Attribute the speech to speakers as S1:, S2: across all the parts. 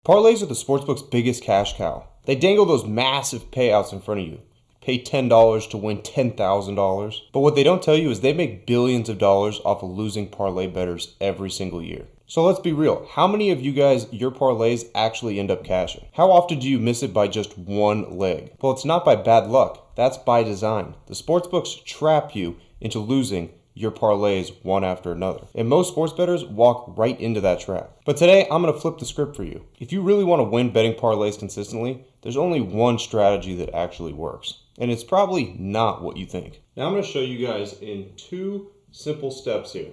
S1: Parlays are the sportsbook's biggest cash cow. They dangle those massive payouts in front of you. Pay $10 to win $10,000. But what they don't tell you is they make billions of dollars off of losing parlay bettors every single year. So let's be real. How many of you guys, your parlays actually end up cashing? How often do you miss it by just one leg? Well, it's not by bad luck. That's by design. The sportsbooks trap you into losing your parlays one after another. And most sports bettors walk right into that trap. But today, I'm going to flip the script for you. If you really want to win betting parlays consistently, there's only one strategy that actually works. And it's probably not what you think. Now I'm going to show you guys in 2 simple steps here,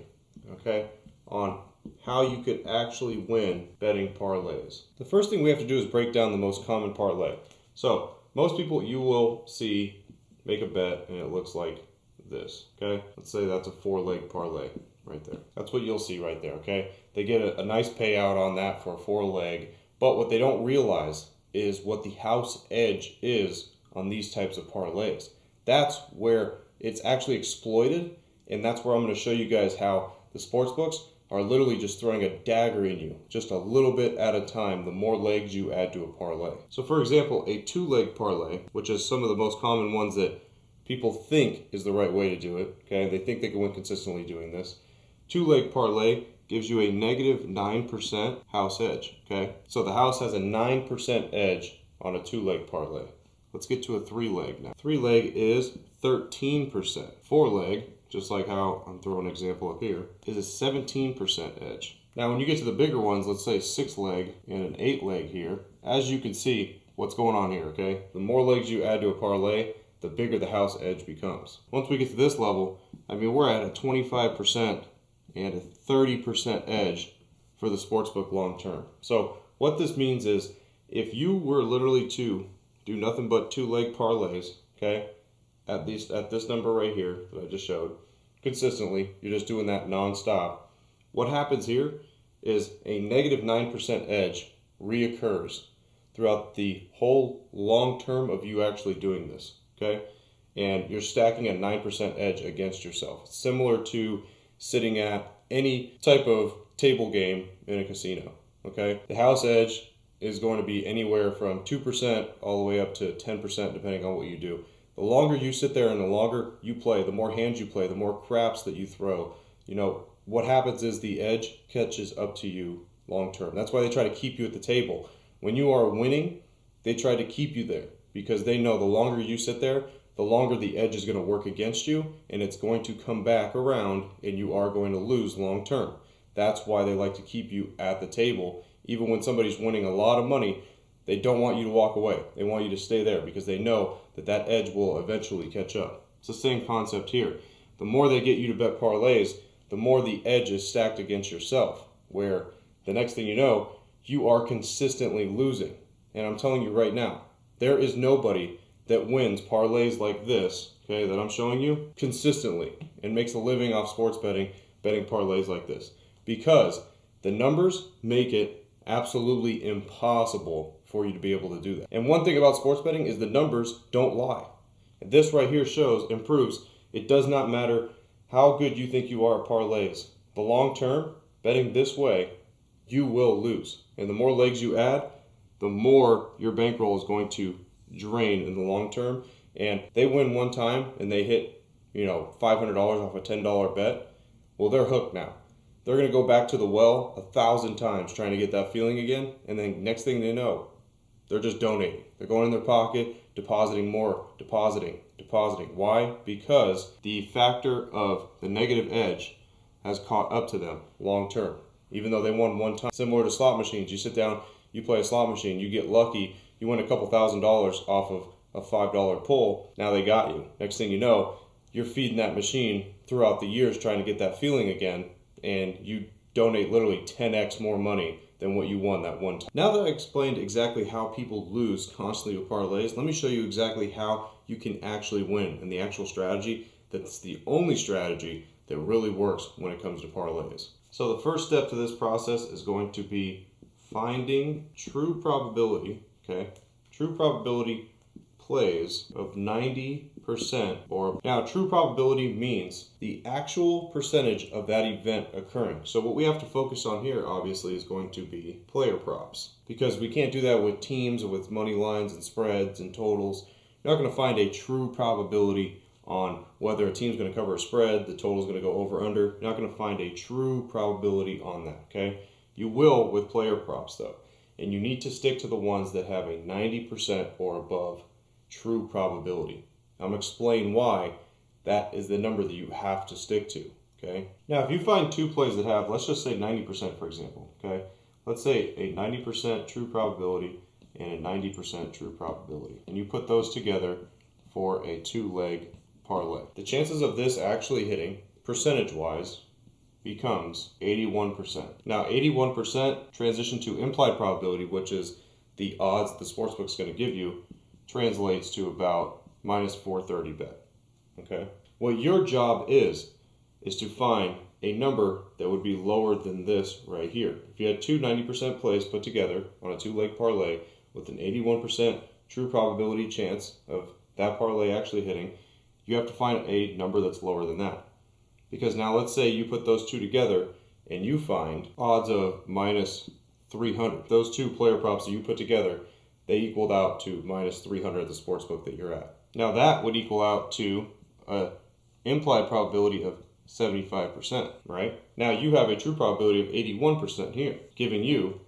S1: okay, on how you could actually win betting parlays. The first thing we have to do is break down the most common parlay. So most people you will see make a bet and it looks like this, okay? Let's say that's a 4-leg parlay right there. That's what you'll see right there, okay? They get a nice payout on that for a 4-leg, but what they don't realize is what the house edge is on these types of parlays. That's where it's actually exploited, and that's where I'm going to show you guys how the sportsbooks are literally just throwing a dagger in you, just a little bit at a time, the more legs you add to a parlay. So for example, a 2-leg parlay, which is some of the most common ones that people think is the right way to do it, okay? They think they can win consistently doing this. 2-leg parlay gives you a negative 9% house edge, okay? So the house has a 9% edge on a 2-leg parlay. Let's get to a 3-leg now. 3-leg is 13%. 4-leg, just like how I'm throwing an example up here, is a 17% edge. Now when you get to the bigger ones, let's say 6-leg and an 8-leg here, as you can see what's going on here, okay? The more legs you add to a parlay, the bigger the house edge becomes. Once we get to this level, I mean, we're at a 25% and a 30% edge for the sportsbook long term. So what this means is if you were literally to do nothing but 2-leg parlays, okay, at this number right here that I just showed, consistently, you're just doing that non-stop, what happens here is a negative 9% edge reoccurs throughout the whole long term of you actually doing this. Okay, and you're stacking a 9% edge against yourself. It's similar to sitting at any type of table game in a casino. Okay, the house edge is going to be anywhere from 2% all the way up to 10% depending on what you do. The longer you sit there and the longer you play, the more hands you play, the more craps that you throw, you know, what happens is the edge catches up to you long term. That's why they try to keep you at the table. When you are winning, they try to keep you there, because they know the longer you sit there, the longer the edge is going to work against you, and it's going to come back around, and you are going to lose long term. That's why they like to keep you at the table. Even when somebody's winning a lot of money, they don't want you to walk away. They want you to stay there because they know that that edge will eventually catch up. It's the same concept here. The more they get you to bet parlays, the more the edge is stacked against yourself, where the next thing you know, you are consistently losing. And I'm telling you right now, there is nobody that wins parlays like this, okay, that I'm showing you consistently and makes a living off sports betting parlays like this, because the numbers make it absolutely impossible for you to be able to do that. And one thing about sports betting is the numbers don't lie. And this right here shows and proves it does not matter how good you think you are at parlays. The long term, betting this way, you will lose. And the more legs you add, the more your bankroll is going to drain in the long term. And they win one time and they hit, $500 off a $10 bet. Well, they're hooked now. They're going to go back to the well 1,000 times trying to get that feeling again. And then next thing they know, they're just donating. They're going in their pocket, depositing more, depositing. Why? Because the factor of the negative edge has caught up to them long term. Even though they won one time. Similar to slot machines. You sit down, you play a slot machine, you get lucky, you win a couple $1,000s off of a $5 pull. Now they got you. Next thing you know, you're feeding that machine throughout the years trying to get that feeling again, and you donate literally 10x more money than what you won that one time. Now that I explained exactly how people lose constantly with parlays, let me show you exactly how you can actually win, and the actual strategy that's the only strategy that really works when it comes to parlays. So the first step to this process is going to be finding true probability, okay? True probability plays of 90 or now true probability means the actual percentage of that event occurring. So what we have to focus on here obviously is going to be player props, because we can't do that with teams or with money lines and spreads and totals. You're not going to find a true probability on whether a team's going to cover a spread, the total's going to go over under. You're not going to find a true probability on that, okay? You will with player props though, and you need to stick to the ones that have a 90% or above true probability. I'm going to explain why that is the number that you have to stick to, okay? Now, if you find two plays that have, let's just say 90% for example, okay? Let's say a 90% true probability and a 90% true probability, and you put those together for a two-leg parlay. The chances of this actually hitting, percentage-wise, becomes 81%. Now, 81% transition to implied probability, which is the odds the sportsbook's going to give you, translates to about minus 430 bet, okay? What your job is to find a number that would be lower than this right here. If you had two 90% plays put together on a two-leg parlay with an 81% true probability chance of that parlay actually hitting, you have to find a number that's lower than that. Because now let's say you put those two together and you find odds of minus 300. Those two player props that you put together, they equaled out to minus 300 at the sportsbook that you're at. Now that would equal out to an implied probability of 75%, right? Now you have a true probability of 81% here, giving you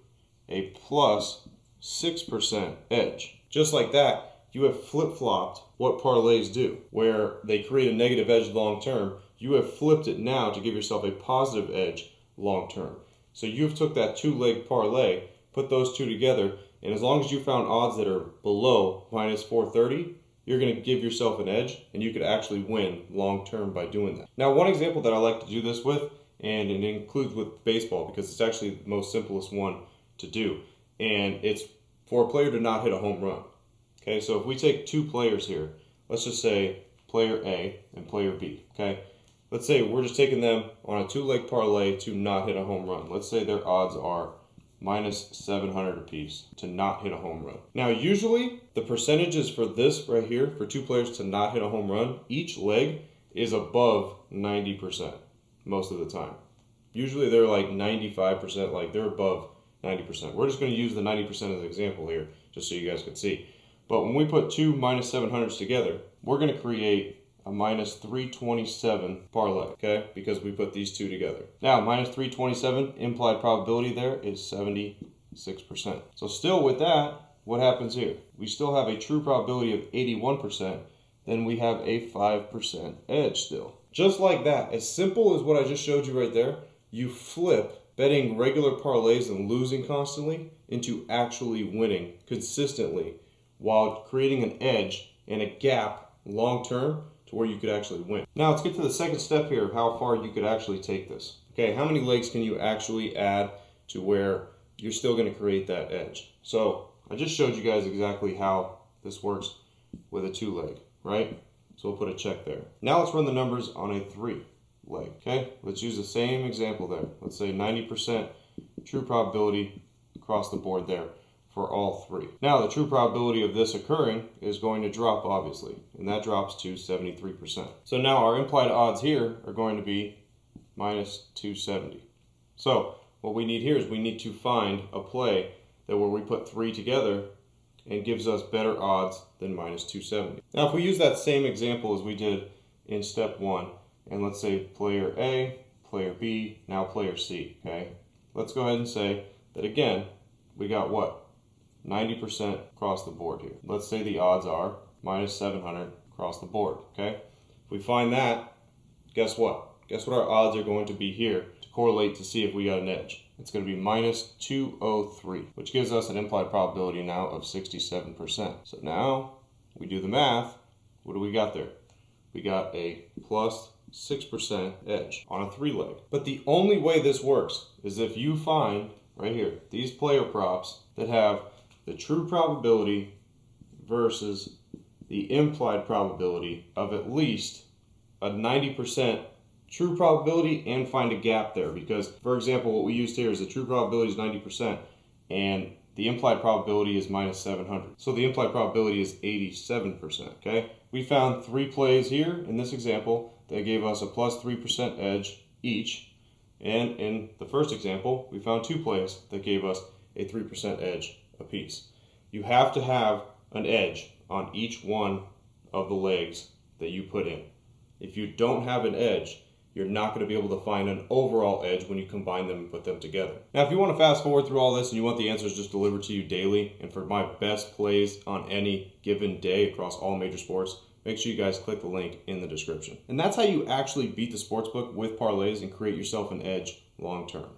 S1: a plus 6% edge. Just like that, you have flip-flopped what parlays do, where they create a negative edge long term. You have flipped it now to give yourself a positive edge long term. So you've took that two-leg parlay, put those two together, and as long as you found odds that are below minus 430, you're going to give yourself an edge, and you could actually win long term by doing that. Now, one example that I like to do this with, and it includes with baseball because it's actually the most simplest one to do, and it's for a player to not hit a home run. Okay, so if we take two players here, let's just say player A and player B, okay? Let's say we're just taking them on a two-leg parlay to not hit a home run. Let's say their odds are minus 700 apiece to not hit a home run. Now, usually the percentages for this right here, for two players to not hit a home run, each leg is above 90% most of the time. Usually they're like 95%, like they're above 90%. We're just going to use the 90% as an example here, just so you guys can see. But when we put two minus 700s together, we're going to create a minus 327 parlay, okay? Because we put these two together. Now, minus 327, implied probability there is 76%. So still with that, what happens here? We still have a true probability of 81%, then we have a 5% edge still. Just like that, as simple as what I just showed you right there, you flip betting regular parlays and losing constantly into actually winning consistently while creating an edge and a gap long term to where you could actually win. Now let's get to the second step here of how far you could actually take this. Okay, how many legs can you actually add to where you're still going to create that edge? So I just showed you guys exactly how this works with a two leg, right? So we'll put a check there. Now let's run the numbers on a three leg, okay? Let's use the same example there. Let's say 90% true probability across the board there for all three. Now the true probability of this occurring is going to drop obviously, and that drops to 73%. So now our implied odds here are going to be minus 270. So what we need here is we need to find a play that where we put three together and gives us better odds than minus 270. Now if we use that same example as we did in step one, and let's say player A, player B, now player C, okay? Let's go ahead and say that again, we got what? 90% across the board here. Let's say the odds are minus 700 across the board, okay? If we find that, guess what? Guess what our odds are going to be here to correlate to see if we got an edge? It's going to be minus 203, which gives us an implied probability now of 67%. So now we do the math. What do we got there? We got a plus 6% edge on a three leg. But the only way this works is if you find right here these player props that have the true probability versus the implied probability of at least a 90% true probability and find a gap there. Because, for example, what we used here is the true probability is 90% and the implied probability is minus 700. So the implied probability is 87%, okay? We found 3 plays here in this example that gave us a plus 3% edge each. And in the first example, we found 2 plays that gave us a 3% edge apiece. You have to have an edge on each one of the legs that you put in. If you don't have an edge, you're not going to be able to find an overall edge when you combine them and put them together. Now, if you want to fast forward through all this and you want the answers just delivered to you daily, and for my best plays on any given day across all major sports, make sure you guys click the link in the description. And that's how you actually beat the sportsbook with parlays and create yourself an edge long term.